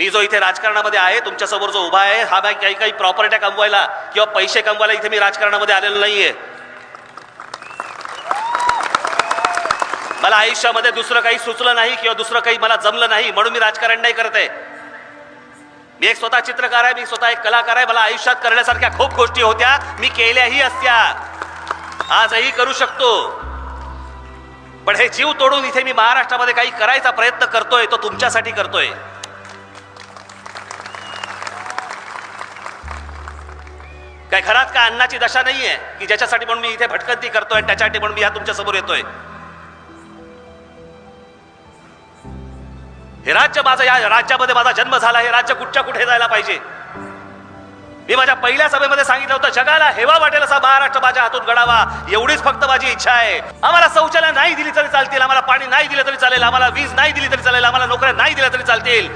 मी जो इथे राजकारणामध्ये आहे, तुमच्यासमोर जो उभा आहे, हा काही काही प्रॉपर्ट्या कमवायला किंवा पैसे कमवायला इथे मी राजकारणामध्ये आलेलो नाहीये. मला आयुष्यामध्ये दुसरं काही सुचलं नाही किंवा दुसरं काही मला जमलं नाही म्हणून मी राजकारण नाही करत आहे. मी एक स्वतः चित्रकार आहे, मी स्वतः एक कलाकार आहे. मला आयुष्यात करण्यासारख्या खूप गोष्टी होत्या, मी केल्याही असत्या, आजही करू शकतो. पण हे जीव तोडून इथे मी महाराष्ट्रामध्ये काही करायचा प्रयत्न करतोय, तो तुमच्यासाठी करतोय. काय घरात का अन्नाची दशा नाहीये की ज्याच्यासाठी म्हणून मी इथे भटकंती करतोय, त्याच्यासाठी म्हणून मी ह्या तुमच्या समोर येतोय. हे राज्य माझं, या राज्यामध्ये माझा जन्म झाला, हे राज्य कुठच्या कुठे जायला पाहिजे. मी माझ्या पहिल्या सभेमध्ये सांगितलं होतं, जगाला हेवा वाटेल असा महाराष्ट्र माझ्या हातून घडावा, एवढीच फक्त माझी इच्छा आहे. आम्हाला शौचालय नाही दिली तरी चालतील, आम्हाला पाणी नाही दिलं तरी चालेल, आम्हाला वीज नाही दिली तरी चालेल, आम्हाला नोकऱ्या नाही दिल्या तरी चालतील,